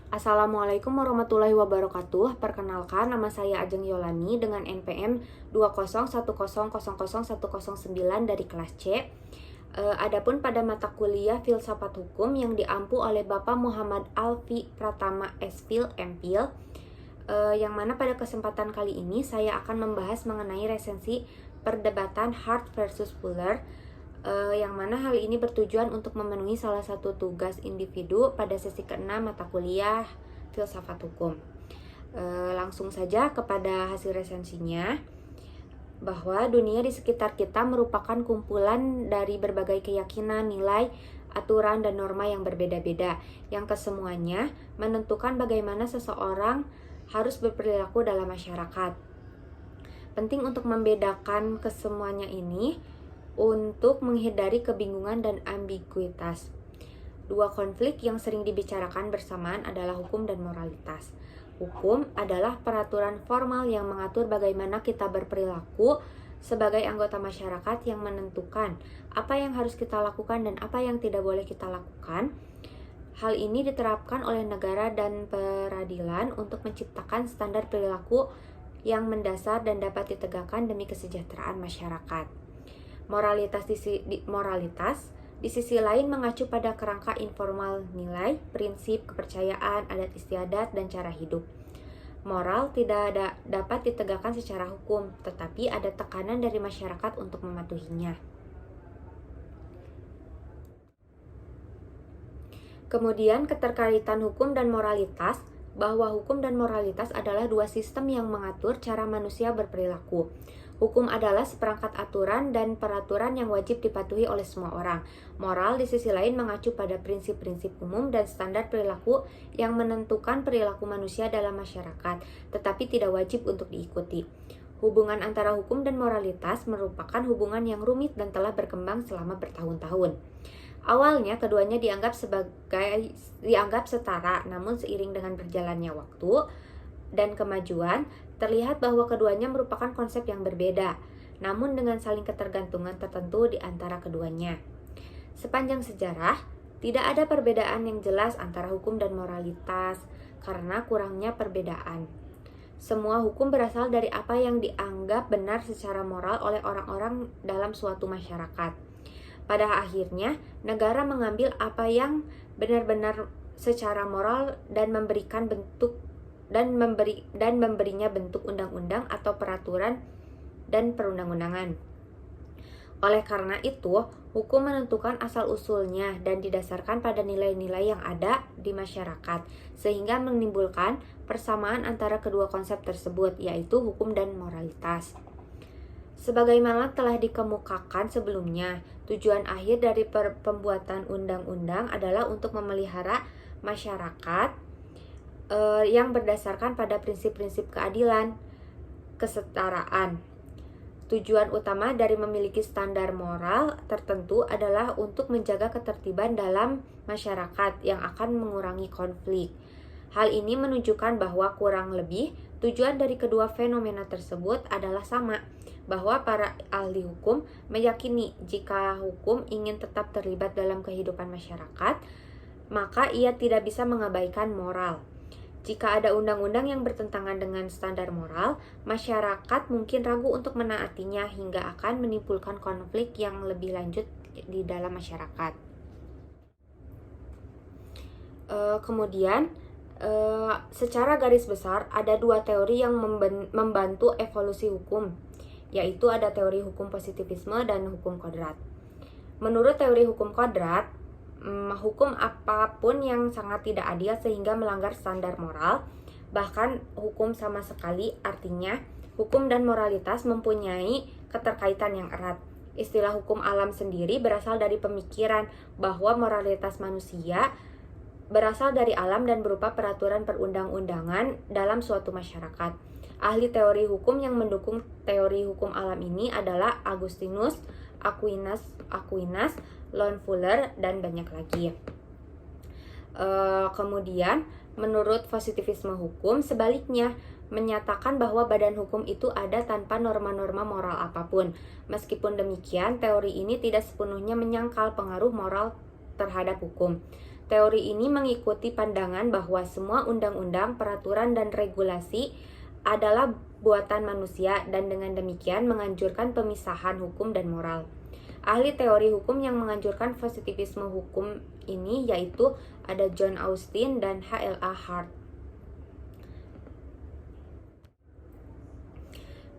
Assalamualaikum warahmatullahi wabarakatuh. Perkenalkan, nama saya Ajeng Yolani dengan NPM 201000009 dari kelas C. Adapun pada mata kuliah Filsafat Hukum yang diampu oleh Bapak Muhammad Alfi Pratama S.Phil M.Phil, yang mana pada kesempatan kali ini saya akan membahas mengenai resensi perdebatan Hart versus Fuller, yang mana hal ini bertujuan untuk memenuhi salah satu tugas individu pada sesi ke-6 mata kuliah Filsafat Hukum. Langsung saja kepada hasil resensinya, bahwa dunia di sekitar kita merupakan kumpulan dari berbagai keyakinan, nilai, aturan, dan norma yang berbeda-beda, yang kesemuanya menentukan bagaimana seseorang harus berperilaku dalam masyarakat. Penting untuk membedakan kesemuanya ini untuk menghindari kebingungan dan ambiguitas. Dua konflik yang sering dibicarakan bersamaan adalah hukum dan moralitas. Hukum adalah peraturan formal yang mengatur bagaimana kita berperilaku sebagai anggota masyarakat, yang menentukan apa yang harus kita lakukan dan apa yang tidak boleh kita lakukan. Hal ini diterapkan oleh negara dan peradilan untuk menciptakan standar perilaku yang mendasar dan dapat ditegakkan demi kesejahteraan masyarakat. Moralitas di sisi lain mengacu pada kerangka informal nilai, prinsip, kepercayaan, adat istiadat, dan cara hidup. Moral tidak dapat ditegakkan secara hukum, tetapi ada tekanan dari masyarakat untuk mematuhinya. Kemudian keterkaitan hukum dan moralitas, bahwa hukum dan moralitas adalah dua sistem yang mengatur cara manusia berperilaku. Hukum adalah seperangkat aturan dan peraturan yang wajib dipatuhi oleh semua orang. Moral di sisi lain mengacu pada prinsip-prinsip umum dan standar perilaku yang menentukan perilaku manusia dalam masyarakat, tetapi tidak wajib untuk diikuti. Hubungan antara hukum dan moralitas merupakan hubungan yang rumit dan telah berkembang selama bertahun-tahun. Awalnya keduanya dianggap setara, namun seiring dengan berjalannya waktu dan kemajuan, terlihat bahwa keduanya merupakan konsep yang berbeda, namun dengan saling ketergantungan tertentu di antara keduanya. Sepanjang sejarah, tidak ada perbedaan yang jelas antara hukum dan moralitas karena kurangnya perbedaan. Semua hukum berasal dari apa yang dianggap benar secara moral oleh orang-orang dalam suatu masyarakat. Pada akhirnya, negara mengambil apa yang benar-benar secara moral dan memberinya bentuk undang-undang atau peraturan dan perundang-undangan. Oleh karena itu, hukum menentukan asal-usulnya dan didasarkan pada nilai-nilai yang ada di masyarakat, sehingga menimbulkan persamaan antara kedua konsep tersebut, yaitu hukum dan moralitas. Sebagaimana telah dikemukakan sebelumnya, tujuan akhir dari pembuatan undang-undang adalah untuk memelihara masyarakat yang berdasarkan pada prinsip-prinsip keadilan, kesetaraan. Tujuan utama dari memiliki standar moral tertentu adalah untuk menjaga ketertiban dalam masyarakat yang akan mengurangi konflik. Hal ini menunjukkan bahwa kurang lebih tujuan dari kedua fenomena tersebut adalah sama, bahwa para ahli hukum meyakini jika hukum ingin tetap terlibat dalam kehidupan masyarakat, maka ia tidak bisa mengabaikan moral. Jika ada undang-undang yang bertentangan dengan standar moral, masyarakat mungkin ragu untuk menaatinya hingga akan menimbulkan konflik yang lebih lanjut di dalam masyarakat. Kemudian, secara garis besar ada dua teori yang membantu evolusi hukum, yaitu ada teori hukum positivisme dan hukum kodrat. Menurut teori hukum kodrat, hukum apapun yang sangat tidak adil sehingga melanggar standar moral, bahkan hukum sama sekali, artinya hukum dan moralitas mempunyai keterkaitan yang erat. Istilah hukum alam sendiri berasal dari pemikiran bahwa moralitas manusia berasal dari alam dan berupa peraturan perundang-undangan dalam suatu masyarakat. Ahli teori hukum yang mendukung teori hukum alam ini adalah Augustinus, Aquinas, Lon Fuller, dan banyak lagi. Kemudian, menurut positivisme hukum, sebaliknya, menyatakan bahwa badan hukum itu ada tanpa norma-norma moral apapun. Meskipun demikian, teori ini tidak sepenuhnya menyangkal pengaruh moral terhadap hukum. Teori ini mengikuti pandangan bahwa semua undang-undang, peraturan, dan regulasi adalah buatan manusia dan dengan demikian menganjurkan pemisahan hukum dan moral. Ahli teori hukum yang menganjurkan positivisme hukum ini yaitu ada John Austin dan H.L.A. Hart.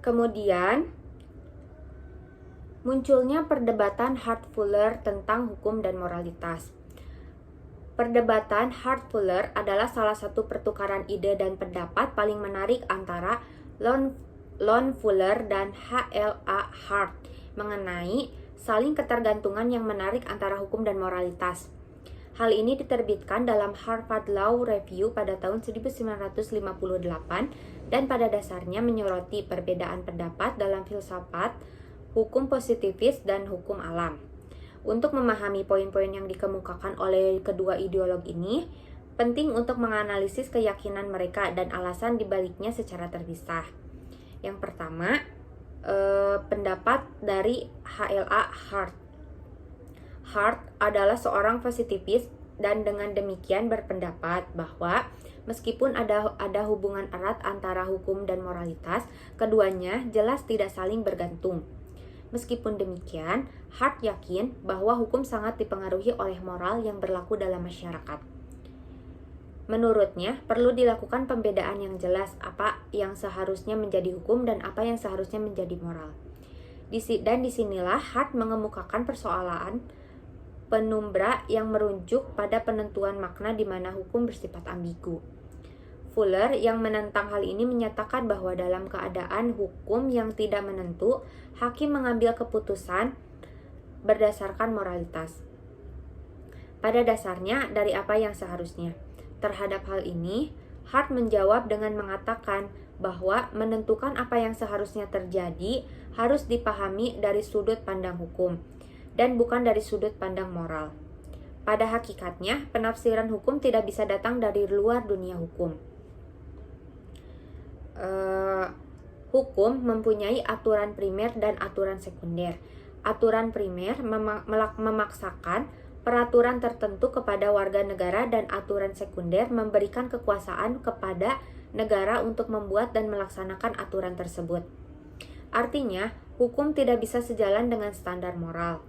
Kemudian munculnya perdebatan Hart-Fuller tentang hukum dan moralitas. Perdebatan Hart-Fuller adalah salah satu pertukaran ide dan pendapat paling menarik antara Lon Fuller dan H.L.A. Hart mengenai saling ketergantungan yang menarik antara hukum dan moralitas. Hal ini diterbitkan dalam Harvard Law Review pada tahun 1958 dan pada dasarnya menyoroti perbedaan pendapat dalam filsafat, hukum positivis, dan hukum alam. Untuk memahami poin-poin yang dikemukakan oleh kedua ideolog ini, penting untuk menganalisis keyakinan mereka dan alasan dibaliknya secara terpisah. Yang pertama, pendapat dari H.L.A. Hart. Hart adalah seorang positivis dan dengan demikian berpendapat bahwa meskipun ada hubungan erat antara hukum dan moralitas, keduanya jelas tidak saling bergantung. Meskipun demikian, Hart yakin bahwa hukum sangat dipengaruhi oleh moral yang berlaku dalam masyarakat. Menurutnya, perlu dilakukan pembedaan yang jelas apa yang seharusnya menjadi hukum dan apa yang seharusnya menjadi moral. Dan disinilah Hart mengemukakan persoalan penumbra yang merujuk pada penentuan makna di mana hukum bersifat ambigu. Fuller yang menentang hal ini menyatakan bahwa dalam keadaan hukum yang tidak menentu, hakim mengambil keputusan berdasarkan moralitas. Pada dasarnya, dari apa yang seharusnya. Terhadap hal ini, Hart menjawab dengan mengatakan bahwa menentukan apa yang seharusnya terjadi harus dipahami dari sudut pandang hukum, dan bukan dari sudut pandang moral. Pada hakikatnya, penafsiran hukum tidak bisa datang dari luar dunia hukum. Hukum mempunyai aturan primer dan aturan sekunder. Aturan primer memaksakan peraturan tertentu kepada warga negara dan aturan sekunder memberikan kekuasaan kepada negara untuk membuat dan melaksanakan aturan tersebut. Artinya, hukum tidak bisa sejalan dengan standar moral.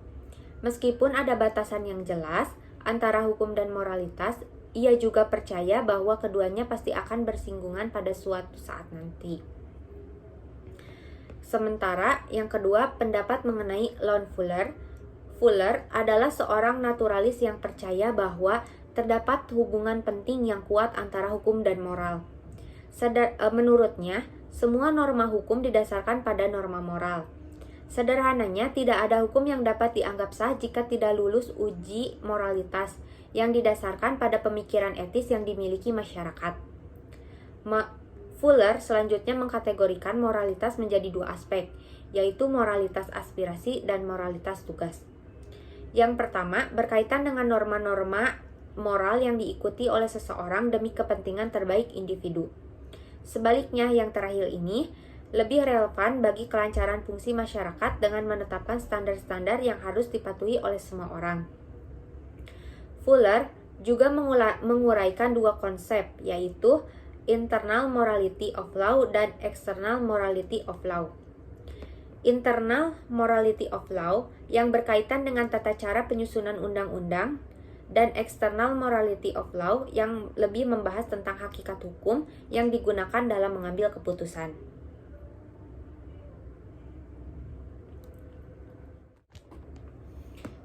Meskipun ada batasan yang jelas antara hukum dan moralitas, ia juga percaya bahwa keduanya pasti akan bersinggungan pada suatu saat nanti. Sementara yang kedua, pendapat mengenai Lon Fuller. Fuller adalah seorang naturalis yang percaya bahwa terdapat hubungan penting yang kuat antara hukum dan moral. Menurutnya, semua norma hukum didasarkan pada norma moral. Sederhananya, tidak ada hukum yang dapat dianggap sah jika tidak lulus uji moralitas yang didasarkan pada pemikiran etis yang dimiliki masyarakat. Fuller selanjutnya mengkategorikan moralitas menjadi dua aspek, yaitu moralitas aspirasi dan moralitas tugas. Yang pertama, berkaitan dengan norma-norma moral yang diikuti oleh seseorang demi kepentingan terbaik individu. Sebaliknya, yang terakhir ini lebih relevan bagi kelancaran fungsi masyarakat dengan menetapkan standar-standar yang harus dipatuhi oleh semua orang. Fuller juga menguraikan dua konsep, yaitu internal morality of law dan external morality of law. Internal morality of law yang berkaitan dengan tata cara penyusunan undang-undang dan external morality of law yang lebih membahas tentang hakikat hukum yang digunakan dalam mengambil keputusan.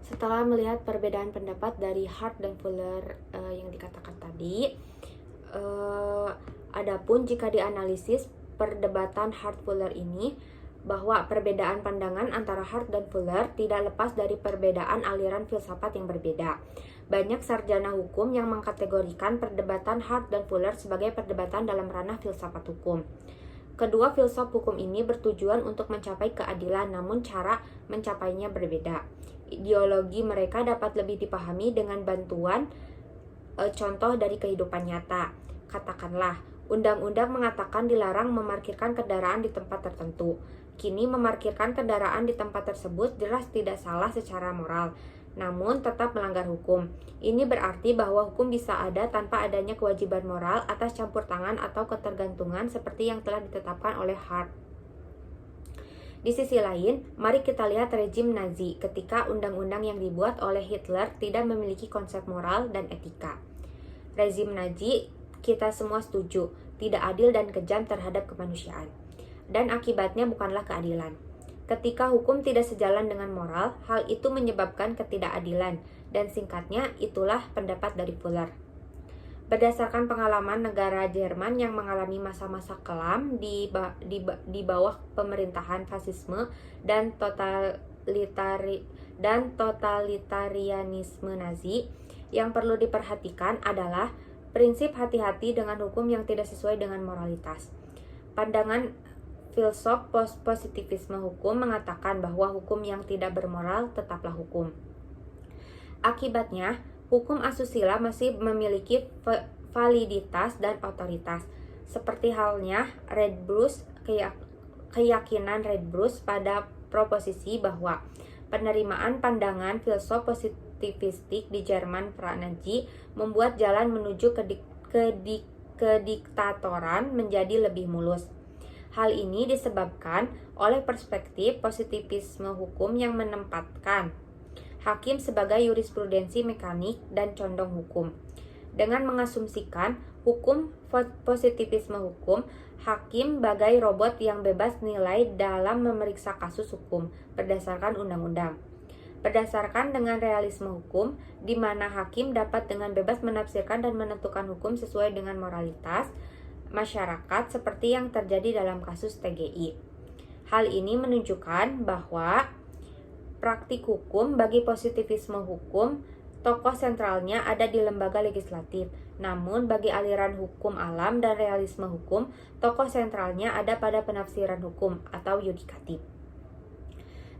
Setelah melihat perbedaan pendapat dari Hart dan Fuller yang dikatakan tadi, adapun jika dianalisis perdebatan Hart-Fuller ini, bahwa perbedaan pandangan antara Hart dan Fuller tidak lepas dari perbedaan aliran filsafat yang berbeda. Banyak sarjana hukum yang mengkategorikan perdebatan Hart dan Fuller sebagai perdebatan dalam ranah filsafat hukum. Kedua filsuf hukum ini bertujuan untuk mencapai keadilan, namun cara mencapainya berbeda. Ideologi mereka dapat lebih dipahami dengan bantuan contoh dari kehidupan nyata. Katakanlah, undang-undang mengatakan dilarang memarkirkan kendaraan di tempat tertentu. Kini memarkirkan kendaraan di tempat tersebut jelas tidak salah secara moral. namun tetap melanggar hukum. Ini berarti bahwa hukum bisa ada tanpa adanya kewajiban moral atas campur tangan atau ketergantungan seperti yang telah ditetapkan oleh Hart. Di sisi lain, mari kita lihat rezim Nazi ketika undang-undang yang dibuat oleh Hitler tidak memiliki konsep moral dan etika. Rezim Nazi, kita semua setuju, tidak adil dan kejam terhadap kemanusiaan. Dan akibatnya bukanlah keadilan. Ketika hukum tidak sejalan dengan moral, hal itu menyebabkan ketidakadilan, dan singkatnya itulah pendapat dari Fuller. Berdasarkan pengalaman negara Jerman yang mengalami masa-masa kelam di bawah pemerintahan fasisme dan totalitarianisme Nazi, yang perlu diperhatikan adalah prinsip hati-hati dengan hukum yang tidak sesuai dengan moralitas. Pandangan filsuf positivisme hukum mengatakan bahwa hukum yang tidak bermoral tetaplah hukum. Akibatnya, hukum asusila masih memiliki validitas dan otoritas. Seperti halnya keyakinan Red Bruce pada proposisi bahwa penerimaan pandangan filsuf positivistik di Jerman pra-Nazi membuat jalan menuju kediktatoran menjadi lebih mulus. Hal ini disebabkan oleh perspektif positivisme hukum yang menempatkan hakim sebagai jurisprudensi mekanik dan condong hukum. Dengan mengasumsikan hukum positivisme hukum, hakim bagai robot yang bebas nilai dalam memeriksa kasus hukum berdasarkan undang-undang. Berdasarkan dengan realisme hukum, di mana hakim dapat dengan bebas menafsirkan dan menentukan hukum sesuai dengan moralitas masyarakat seperti yang terjadi dalam kasus TGI. Hal ini menunjukkan bahwa praktik hukum bagi positivisme hukum, tokoh sentralnya ada di lembaga legislatif. Namun bagi aliran hukum alam dan realisme hukum, tokoh sentralnya ada pada penafsiran hukum atau yudikatif.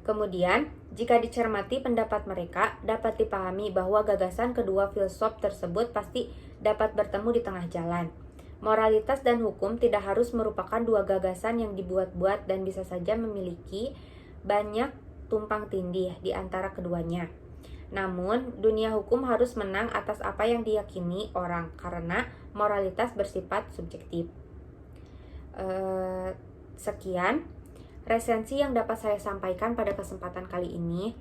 Kemudian, jika dicermati pendapat mereka, dapat dipahami bahwa gagasan kedua filsuf tersebut pasti dapat bertemu di tengah jalan. Moralitas dan hukum tidak harus merupakan dua gagasan yang dibuat-buat dan bisa saja memiliki banyak tumpang tindih di antara keduanya. Namun, dunia hukum harus menang atas apa yang diyakini orang karena moralitas bersifat subjektif. Sekian resensi yang dapat saya sampaikan pada kesempatan kali ini.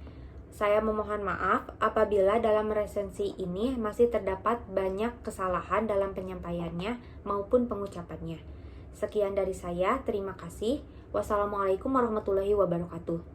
Saya memohon maaf apabila dalam resensi ini masih terdapat banyak kesalahan dalam penyampaiannya maupun pengucapannya. Sekian dari saya, terima kasih. Wassalamualaikum warahmatullahi wabarakatuh.